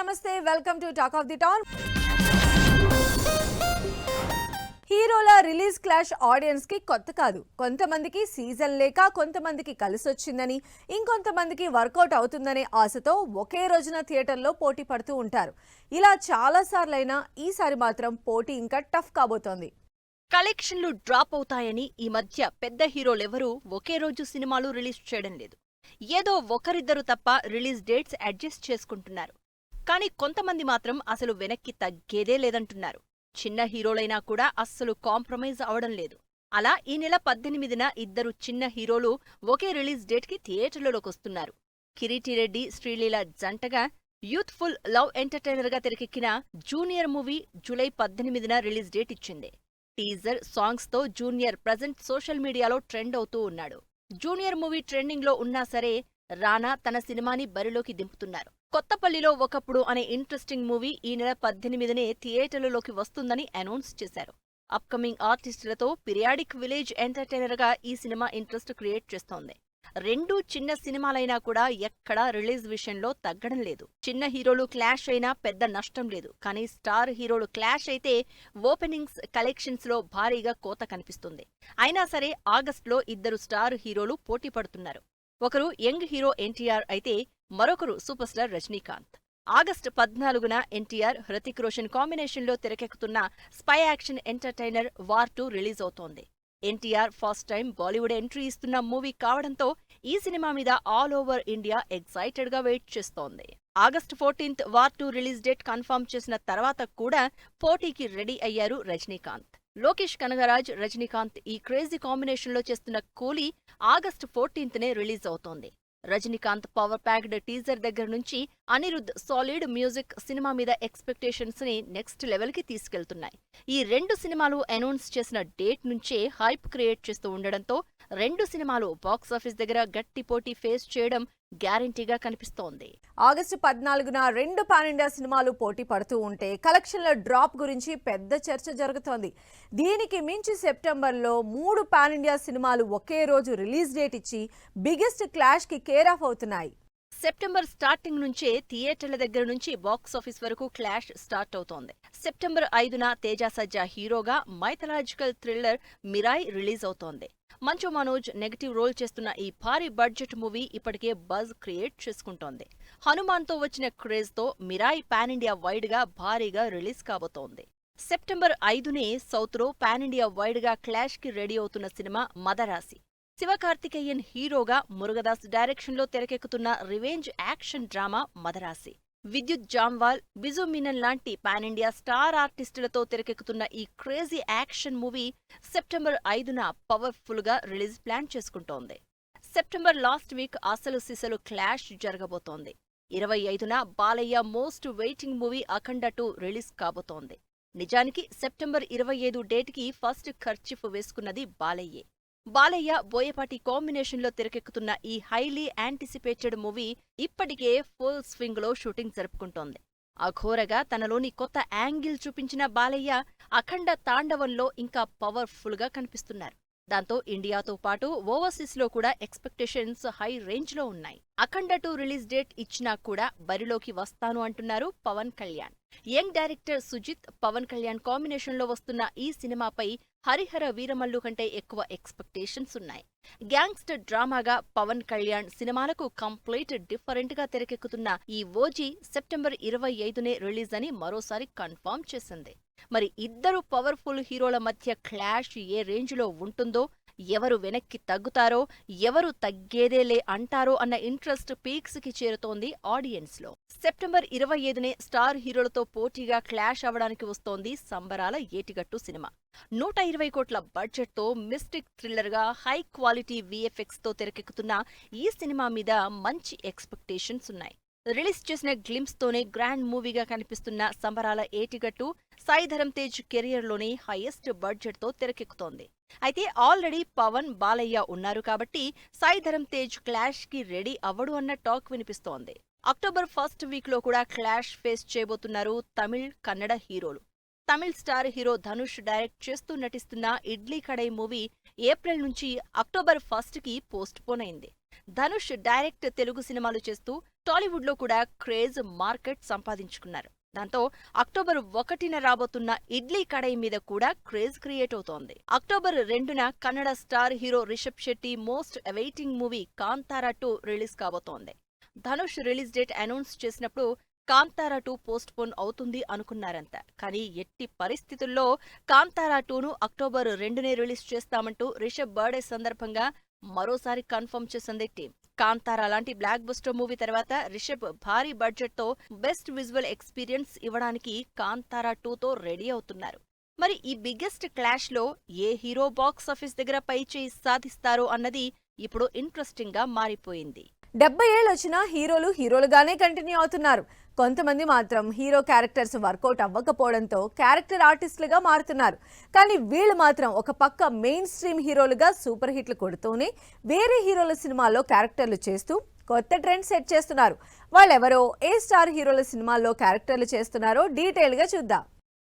నమస్తే welcome to talk of the town. హీరోల release clash audience కి కొత్త కాదు. కొంతమందికి సీజన్ లేక కొంతమందికి కలిసొచ్చిందని, ఇంకొంతమందికి వర్కౌట్ అవుతుందనే ఆశతో ఒకే రోజున థియేటర్లో పోటీ పడుతూ ఉంటారు. ఇలా చాలా సార్లైనా ఈసారి మాత్రం పోటీ ఇంకా టఫ్ కాబోతోంది. కలెక్షన్లు డ్రాప్ అవుతాయని ఈ మధ్య పెద్ద హీరోలెవరూ ఒకే రోజు సినిమాలు రిలీజ్ చేయడం లేదు. ఏదో ఒకరిద్దరు తప్ప రిలీజ్ డేట్స్ అడ్జస్ట్ చేసుకుంటున్నారు. కానీ కొంతమంది మాత్రం అసలు వెనక్కి తగ్గేదే లేదంటున్నారు. చిన్న హీరోలైనా కూడా అస్సలు కాంప్రమైజ్ అవడం లేదు. అలా ఈ నెల 18న ఇద్దరు చిన్న హీరోలు ఒకే రిలీజ్ డేట్కి థియేటర్లలోకొస్తున్నారు. కిరీటిరెడ్డి, శ్రీలీల జంటగా యూత్ఫుల్ లవ్ ఎంటర్టైనర్గా తెరకెక్కిన జూనియర్ మూవీ జూలై 18న రిలీజ్ డేట్ ఇచ్చింది. టీజర్, సాంగ్స్తో జూనియర్ ప్రజెంట్ సోషల్ మీడియాలో ట్రెండ్ అవుతూ ఉన్నాడు. జూనియర్ మూవీ ట్రెండింగ్లో ఉన్నా సరే రానా తన సినిమాని బరిలోకి దింపుతున్నారు. కొత్తపల్లిలో ఒకప్పుడు అనే ఇంట్రెస్టింగ్ మూవీ ఈ నెల 18నే థియేటర్లలోకి వస్తుందని అనౌన్స్ చేశారు. అప్కమింగ్ ఆర్టిస్టులతో పిరియాడిక్ విలేజ్ ఎంటర్టైనర్గా ఈ సినిమా ఇంట్రెస్ట్ క్రియేట్ చేస్తోంది. రెండూ చిన్న సినిమాలైనా కూడా ఎక్కడా రిలీజ్ విషయంలో తగ్గడం లేదు. చిన్న హీరోలు క్లాష్ అయినా పెద్ద నష్టం లేదు. కానీ స్టార్ హీరోలు క్లాష్ అయితే ఓపెనింగ్స్, కలెక్షన్స్ లో భారీగా కోత కనిపిస్తుంది. అయినా సరే ఆగస్టులో ఇద్దరు స్టార్ హీరోలు పోటీ పడుతున్నారు. ఒకరు యంగ్ హీరో ఎన్టీఆర్ అయితే మరొకరు సూపర్ స్టార్ రజనీకాంత్. ఆగస్టు 14న ఎన్టీఆర్, హృతిక్ రోషన్ కాంబినేషన్లో తెరకెక్కుతున్న spy action entertainer war 2 release అవుతోంది. NTR first time Bollywood entry ఇస్తున్న మూవీ కావడంతో ఈ సినిమా మీద ఆల్ ఓవర్ ఇండియా ఎక్సైటెడ్ గా వెయిట్ చేస్తోంది. August 14th war 2 release date confirm చేసిన తర్వాత కూడా పోటీకి రెడీ అయ్యారు రజనీకాంత్. లోకేష్ కనగరాజ్, రజనీకాంత్ ఈ క్రేజీ కాంబినేషన్లో చేస్తున్న కూలీ ఆగస్టు 14నే రిలీజ్ అవుతోంది. రజనీకాంత్ పవర్ ప్యాక్డ్ టీజర్ దగ్గర నుంచి అనిరుద్ధ్ సాలిడ్ మ్యూజిక్ సినిమా మీద ఎక్స్పెక్టేషన్స్ ని నెక్స్ట్ లెవెల్ కి తీసుకెళ్తున్నాయి. ఈ రెండు సినిమాలు అనౌన్స్ చేసిన డేట్ నుంచే హైప్ క్రియేట్ చేస్తూ ఉండడంతో రెండు సినిమాలు బాక్సాఫీస్ దగ్గర గట్టి పోటీ ఫేస్ చేయడం గ్యారంటీగా కనిపిస్తోంది. ఆగస్టు 14న రెండు పాన్ ఇండియా సినిమాలు పోటీ పడుతూ ఉంటే కలెక్షన్ల డ్రాప్ గురించి పెద్ద చర్చ జరుగుతోంది. దీనికి మించి సెప్టెంబర్లో 3 పాన్ ఇండియా సినిమాలు ఒకే రోజు రిలీజ్ డేట్ ఇచ్చి బిగ్గెస్ట్ క్లాష్ కి కేర్ ఆఫ్ అవుతున్నాయి. సెప్టెంబర్ స్టార్టింగ్ నుంచే థియేటర్ల దగ్గర నుంచి బాక్సాఫీస్ వరకు క్లాష్ స్టార్ట్ అవుతోంది. సెప్టెంబర్ 5న తేజ సజ్జా హీరోగా మైథలాజికల్ థ్రిల్లర్ మిరాయ్ రిలీజ్ అవుతోంది. మంచు మనోజ్ నెగటివ్ రోల్ చేస్తున్న ఈ భారీ బడ్జెట్ మూవీ ఇప్పటికే బజ్ క్రియేట్ చేసుకుంటోంది. హనుమాన్తో వచ్చిన క్రేజ్తో మిరాయ్ పాన్ ఇండియా వైడ్ గా భారీగా రిలీజ్ కాబోతోంది. సెప్టెంబర్ 5నే సౌత్లో పాన్ ఇండియా వైడ్ గా క్లాష్ కి రెడీ అవుతున్న సినిమా మదరాసి. శివకార్తికేయన్ హీరోగా మురుగదాస్ డైరెక్షన్లో తెరకెక్కుతున్న రివెంజ్ యాక్షన్ డ్రామా మదరాసి. విద్యుత్ జామ్వాల్, బిజు మీనన్ లాంటి పాన్ ఇండియా స్టార్ ఆర్టిస్టులతో తెరకెక్కుతున్న ఈ క్రేజీ యాక్షన్ మూవీ సెప్టెంబర్ 5న పవర్ఫుల్ గా రిలీజ్ ప్లాన్ చేసుకుంటోంది. సెప్టెంబర్ లాస్ట్ వీక్ అసలు సిసలు క్లాష్ జరగబోతోంది. 25న Balayya most waiting movie Akhanda 2 release కాబోతోంది. నిజానికి సెప్టెంబర్ 25 డేట్కి ఫస్ట్ ఖర్చీఫ్ వేసుకున్నది బాలయ్యే. బాలయ్య, బోయపాటి కాంబినేషన్లో తెరకెక్కుతున్న ఈ హైలీ యాంటిసిపేటెడ్ మూవీ ఇప్పటికే ఫుల్ స్వింగ్ లో షూటింగ్ జరుపుకుంటోంది. అఘోరగా తనలోని కొత్త యాంగిల్ చూపించిన బాలయ్య అఖండ తాండవంలో ఇంకా పవర్ఫుల్ గా కనిపిస్తున్నారు. దాంతో ఇండియాతో పాటు ఓవర్సీస్ లో కూడా ఎక్స్పెక్టేషన్స్ హై రేంజ్ లో ఉన్నాయి. అఖండ 2 రిలీజ్ డేట్ ఇచ్చినా కూడా బరిలోకి వస్తాను అంటున్నారు పవన్ కళ్యాణ్. యంగ్ డైరెక్టర్ సుజిత్, పవన్ కళ్యాణ్ కాంబినేషన్లో వస్తున్న ఈ సినిమాపై హరిహర వీరమల్లు కంటే ఎక్కువ ఎక్స్పెక్టేషన్స్ ఉన్నాయి. గ్యాంగ్స్టర్ డ్రామాగా పవన్ కళ్యాణ్ సినిమాలకు కంప్లీట్ డిఫరెంట్ గా తెరకెక్కుతున్న ఈ ఓజీ సెప్టెంబర్ 25నే రిలీజ్ అని మరోసారి కన్ఫర్మ్ చేసింది. మరి ఇద్దరు పవర్ఫుల్ హీరోల మధ్య క్లాష్ ఏ రేంజ్ లో ఉంటుందో, ఎవరు వెనక్కి తగ్గుతారో, ఎవరు తగ్గేదేలే అంటారో అన్న ఇంట్రెస్ట్ పీక్స్ కి చేరుతోంది ఆడియన్స్ లో. సెప్టెంబర్ 25నే స్టార్ హీరోలతో పోటీగా క్లాష్ అవడానికి వస్తోంది సంబరాల ఏటిగట్టు సినిమా. 120 కోట్ల బడ్జెట్ తో మిస్టిక్ థ్రిల్లర్ గా హై క్వాలిటీ VFX తో తెరకెక్కుతున్న ఈ సినిమా మీద మంచి ఎక్స్పెక్టేషన్స్ ఉన్నాయి. రిలీజ్ చేసిన గ్లింప్స్ తోనే గ్రాండ్ మూవీగా కనిపిస్తున్న సంబరాల ఏటిగట్టు సాయిధరం తేజ్ కెరియర్ లోనే హైయెస్ట్ బడ్జెట్ తో తెరకెక్కుతోంది. అయితే ఆల్రెడీ పవన్, బాలయ్య ఉన్నారు కాబట్టి సాయిధరం తేజ్ క్లాష్ కి రెడీ అవ్వడు అన్న టాక్ వినిపిస్తోంది. అక్టోబర్ ఫస్ట్ వీక్ లో కూడా క్లాష్ ఫేస్ చేయబోతున్నారు తమిళ్, కన్నడ హీరోలు. Tamil star hero Dhanush direct చేస్తూ నటిస్తున్న ఇడ్లీ కడై మూవీ ఏప్రిల్ నుంచి అక్టోబర్ 1కి పోస్ట్ పోన్ అయింది. ధనుష్ డైరెక్ట్ తెలుగు సినిమాలు చేస్తూ టాలీవుడ్లో కూడా క్రేజ్ మార్కెట్ సంపాదించుకున్నారు. దాంతో అక్టోబర్ 1న రాబోతున్న ఇడ్లీ కడాయి మీద కూడా క్రేజ్ క్రియేట్ అవుతోంది. అక్టోబర్ 2న Kannada star hero Rishab Shetty most awaiting movie Kantara 2 release కాబోతోంది. ధనుష్ రిలీజ్ డేట్ అనౌన్స్ చేసినప్పుడు కాంతారా 2 పోస్ట్ పోన్ అవుతుంది అనుకున్నారంట. కానీ ఎట్టి పరిస్థితుల్లో కాంతారా 2ను అక్టోబర్ 2నే రిలీజ్ చేస్తామంటూ రిషబ్ బర్త్డే సందర్భంగా మరోసారి కన్ఫర్మ్ చేసింది టీం. కాంతారా లాంటి బ్లాక్ బస్టర్ మూవీ తర్వాత రిషబ్ భారీ బడ్జెట్ తో బెస్ట్ విజువల్ ఎక్స్పీరియన్స్ ఇవ్వడానికి కాంతారా 2తో రెడీ అవుతున్నారు. మరి ఈ బిగ్గెస్ట్ క్లాష్ లో ఏ హీరో బాక్స్ ఆఫీస్ దగ్గర పై చేయి సాధిస్తారో అన్నది ఇప్పుడు ఇంట్రెస్టింగ్ గా మారిపోయింది. 70 ఏళ్ళు వచ్చినా హీరోలుగానే కంటిన్యూ అవుతున్నారు. కొంతమంది మాత్రం హీరో క్యారెక్టర్స్ వర్కౌట్ అవ్వకపోవడంతో క్యారెక్టర్ ఆర్టిస్టులుగా మారుతున్నారు. కానీ వీళ్ళు మాత్రం ఒక పక్క మెయిన్ స్ట్రీమ్ హీరోలుగా సూపర్ హిట్లు కొడుతూనే వేరే హీరోల సినిమాల్లో క్యారెక్టర్లు చేస్తూ కొత్త ట్రెండ్ సెట్ చేస్తున్నారు. వాళ్ళెవరో, ఏ స్టార్ హీరోల సినిమాల్లో క్యారెక్టర్లు చేస్తున్నారో డీటెయిల్ గా చూద్దాం.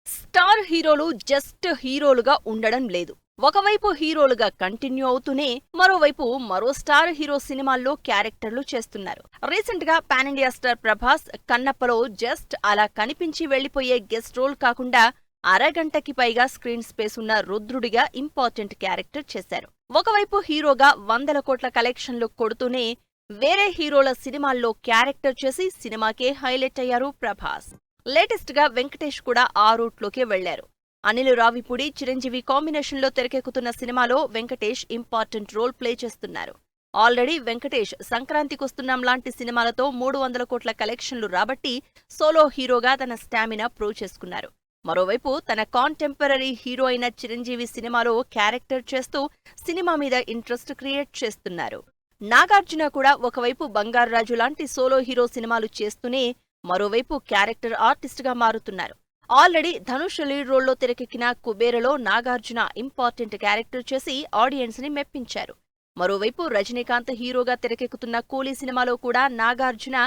స్టార్ హీరోలు జస్ట్ హీరోలుగా ఉండడం లేదు. ఒకవైపు హీరోలుగా కంటిన్యూ అవుతూనే మరోవైపు మరో స్టార్ హీరో సినిమాల్లో క్యారెక్టర్లు చేస్తున్నారు. రీసెంట్ గా పాన్ ఇండియా స్టార్ ప్రభాస్ కన్నప్పలో జస్ట్ అలా కనిపించి వెళ్లిపోయే గెస్ట్ రోల్ కాకుండా అరగంటకి పైగా స్క్రీన్ స్పేస్ ఉన్న రుద్రుడిగా ఇంపార్టెంట్ క్యారెక్టర్ చేశారు. ఒకవైపు హీరోగా 100 కోట్ల కలెక్షన్లు కొడుతూనే వేరే హీరోల సినిమాల్లో క్యారెక్టర్ చేసి సినిమాకే హైలైట్ అయ్యారు ప్రభాస్. లేటెస్ట్ గా వెంకటేష్ కూడా ఆ రూట్లోకే వెళ్లారు. అనిల్ రావిపూడి, చిరంజీవి కాంబినేషన్లో తెరకెక్కుతున్న సినిమాలో వెంకటేష్ ఇంపార్టెంట్ రోల్ ప్లే చేస్తున్నారు. ఆల్రెడీ వెంకటేష్ సంక్రాంతికొస్తున్నాం లాంటి సినిమాలతో 300 కోట్ల కలెక్షన్లు రాబట్టి సోలో హీరోగా తన స్టామినా ప్రూవ్ చేసుకున్నారు. మరోవైపు తన కాంటెంపరరీ హీరో అయిన చిరంజీవి సినిమాలో క్యారెక్టర్ చేస్తూ సినిమా మీద ఇంట్రెస్ట్ క్రియేట్ చేస్తున్నారు. నాగార్జున కూడా ఒకవైపు బంగారురాజు లాంటి సోలో హీరో సినిమాలు చేస్తూనే మరోవైపు క్యారెక్టర్ ఆర్టిస్ట్గా మారుతున్నారు. ఆల్రెడీ ధనుష్ లీడ్ రోల్లో తెరకెక్కిన కుబేరలో నాగార్జున ఇంపార్టెంట్ క్యారెక్టర్ చేసి ఆడియన్స్ ని మెప్పించారు. మరోవైపు రజనీకాంత్ హీరోగా తెరకెక్కుతున్న కూలీ సినిమాలో కూడా నాగార్జున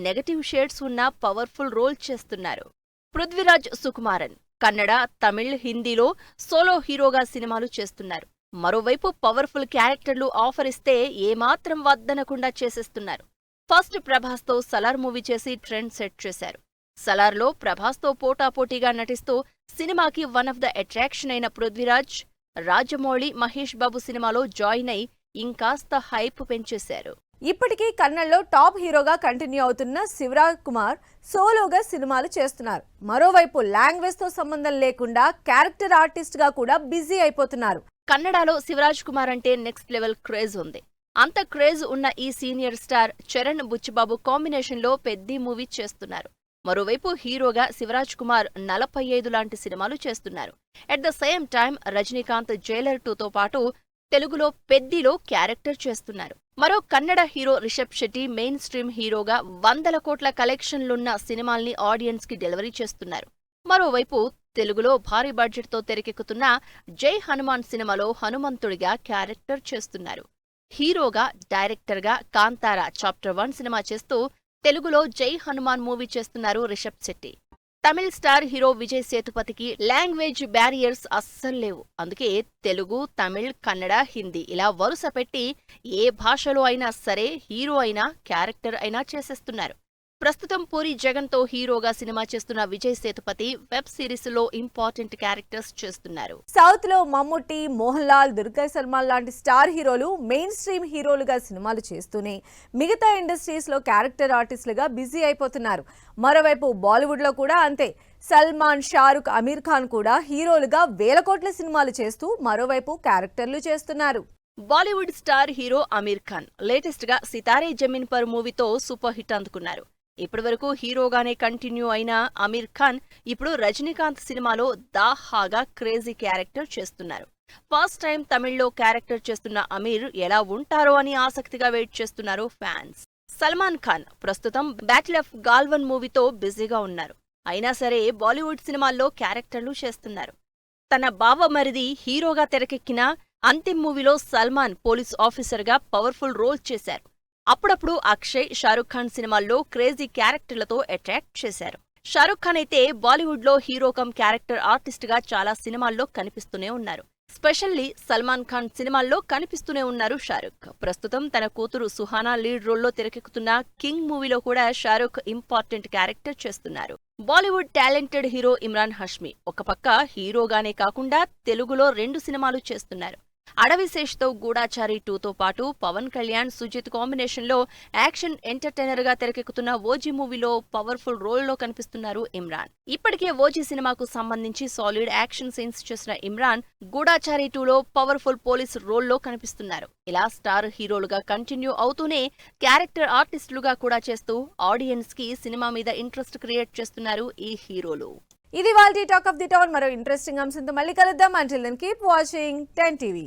నెగటివ్ షేడ్స్ ఉన్న పవర్ఫుల్ రోల్ చేస్తున్నారు. పృథ్వీరాజ్ సుకుమారన్ కన్నడ, తమిళ్, హిందీలో సోలో హీరోగా సినిమాలు చేస్తున్నారు. మరోవైపు పవర్ఫుల్ క్యారెక్టర్లు ఆఫర్ ఇస్తే ఏమాత్రం వద్దనకుండా చేసేస్తున్నారు. ఫస్ట్ ప్రభాస్తో సలార్ మూవీ చేసి ట్రెండ్ సెట్ చేశారు. సలార్లో ప్రభాస్తో పోటాపోటీగా నటిస్తూ సినిమాకి వన్ ఆఫ్ ద అట్రాక్షన్ అయిన పృథ్వీరాజ్ రాజమౌళి, మహేష్ బాబు సినిమాలో జాయిన్ అయి ఇంకాస్త హైప్ పెంచేశారు. ఇప్పటికీ కన్నడలో టాప్ హీరోగా కంటిన్యూ అవుతున్న శివరాజ్ కుమార్ సోలోగా సినిమాలు చేస్తున్నారు. మరోవైపు లాంగ్వేజ్ తో సంబంధం లేకుండా క్యారెక్టర్ ఆర్టిస్ట్ గా కూడా బిజీ అయిపోతున్నారు. కన్నడలో శివరాజ్ కుమార్ అంటే నెక్స్ట్ లెవెల్ క్రేజ్ ఉంది. అంత క్రేజ్ ఉన్న ఈ సీనియర్ స్టార్ చరణ్, బుచ్చిబాబు కాంబినేషన్లో పెద్ద మూవీ చేస్తున్నారు. మరోవైపు హీరోగా శివరాజ్ కుమార్ 45 లాంటి సినిమాలు చేస్తున్నారు. At the same time Rajinikanth Jailer 2తో పాటు తెలుగులో పెద్దిలో క్యారెక్టర్ చేస్తున్నారు. మరో Kannada hero Rishab Shetty main stream హీరోగా 100 కోట్ల కలెక్షన్లున్న సినిమాల్ని ఆడియన్స్ కి డెలివరీ చేస్తున్నారు. మరోవైపు తెలుగులో భారీ బడ్జెట్తో తెరకెక్కుతున్న జై హనుమాన్ సినిమాలో హనుమంతుడిగా క్యారెక్టర్ చేస్తున్నారు. హీరోగా, డైరెక్టర్గా కాంతారా చాప్టర్ 1 సినిమా చేస్తూ తెలుగులో జై హనుమాన్ మూవీ చేస్తున్నారు రిషబ్ శెట్టి. తమిళ్ స్టార్ హీరో విజయ్ సేతుపతికి లాంగ్వేజ్ బ్యారియర్స్ అస్సలు లేవు. అందుకే తెలుగు, తమిళ్, కన్నడ, హిందీ ఇలా వరుస పెట్టి ఏ భాషలో అయినా సరే హీరో అయినా క్యారెక్టర్ అయినా చేసేస్తున్నారు. ప్రస్తుతం పూరి జగన్తో హీరోగా సినిమా చేస్తున్న విజయ్ సేతుపతి వెబ్ సిరీస్ లో ఇంపార్టెంట్ క్యారెక్టర్స్ చేస్తున్నారు. సౌత్ లో మమ్ముట్టి, మోహన్ లాల్, దుర్గా సల్మాన్ లాంటి స్టార్ హీరోలు మెయిన్ స్ట్రీమ్ హీరోలుగా సినిమాలు చేస్తూనే మిగతా ఇండస్ట్రీస్ లో క్యారెక్టర్ ఆర్టిస్టులుగా బిజీ అయిపోతున్నారు. మరోవైపు బాలీవుడ్ లో కూడా అంతే. సల్మాన్, షారుఖ్, అమీర్ ఖాన్ కూడా హీరోలుగా 1000 కోట్ల సినిమాలు చేస్తూ మరోవైపు క్యారెక్టర్లు చేస్తున్నారు. Bollywood star hero Aamir Khan latest గా సితారే జమీన్ పర్ మూవీతో సూపర్ హిట్ అందుకున్నారు. ఇప్పటివరకు హీరోగానే కంటిన్యూ అయిన అమీర్ ఖాన్ ఇప్పుడు రజనీకాంత్ సినిమాలో దాహాగా క్రేజీ క్యారెక్టర్ చేస్తున్నారు. ఫస్ట్ టైం తమిళ్లో క్యారెక్టర్ చేస్తున్న అమీర్ ఎలా ఉంటారో అని ఆసక్తిగా వెయిట్ చేస్తున్నారు ఫ్యాన్స్. సల్మాన్ ఖాన్ ప్రస్తుతం బ్యాటిల్ ఆఫ్ గాల్వన్ మూవీతో బిజీగా ఉన్నారు. అయినా సరే బాలీవుడ్ సినిమాల్లో క్యారెక్టర్లు చేస్తున్నారు. తన బావమరిది హీరోగా తెరకెక్కిన అంతిమ్ మూవీలో సల్మాన్ పోలీస్ ఆఫీసర్గా పవర్ఫుల్ రోల్ చేశారు. అప్పుడప్పుడు అక్షయ్, షారుఖ్ ఖాన్ సినిమాల్లో క్రేజీ క్యారెక్టర్లతో అట్రాక్ట్ చేశారు. షారుఖ్ ఖాన్ అయితే బాలీవుడ్లో హీరో కమ్ క్యారెక్టర్ ఆర్టిస్ట్గా చాలా సినిమాల్లో కనిపిస్తూనే ఉన్నారు. స్పెషల్లీ సల్మాన్ ఖాన్ సినిమాల్లో కనిపిస్తూనే ఉన్నారు షారుఖ్. ప్రస్తుతం తన కూతురు సుహానా లీడ్ రోల్లో తెరకెక్కుతున్న కింగ్ మూవీలో కూడా షారుఖ్ ఇంపార్టెంట్ క్యారెక్టర్ చేస్తున్నారు. బాలీవుడ్ టాలెంటెడ్ హీరో ఇమ్రాన్ హష్మీ ఒక పక్క హీరోగానే కాకుండా తెలుగులో 2 సినిమాలు చేస్తున్నారు. అడవిశేష్తో గూఢాచారి 2తో పాటు పవన్ కళ్యాణ్, సుజిత్ కాంబినేషన్లో యాక్షన్ ఎంటర్టైనర్ గా తెరకెక్కుతున్న ఓజీ మూవీలో పవర్ఫుల్ రోల్లో కనిపిస్తున్నారు ఇమ్రాన్. ఇప్పటికే ఓజీ సినిమాకు సంబంధించి సాలిడ్ యాక్షన్ సీన్స్ చేసిన ఇమ్రాన్ గూఢాచారి 2లో పవర్ఫుల్ పోలీస్ రోల్లో కనిపిస్తున్నారు. ఇలా స్టార్ హీరోలుగా కంటిన్యూ అవుతూనే క్యారెక్టర్ ఆర్టిస్టులుగా కూడా చేస్తూ ఆడియన్స్ కి సినిమా మీద ఇంట్రెస్ట్ క్రియేట్ చేస్తున్నారు ఈ హీరోలు. ఇది వాల్టీ టాక్ ఆఫ్ ది టౌన్. మరో ఇంట్రెస్టింగ్ అంశంతో మళ్ళీ కలుద్దాం. Until then keep watching 10 TV.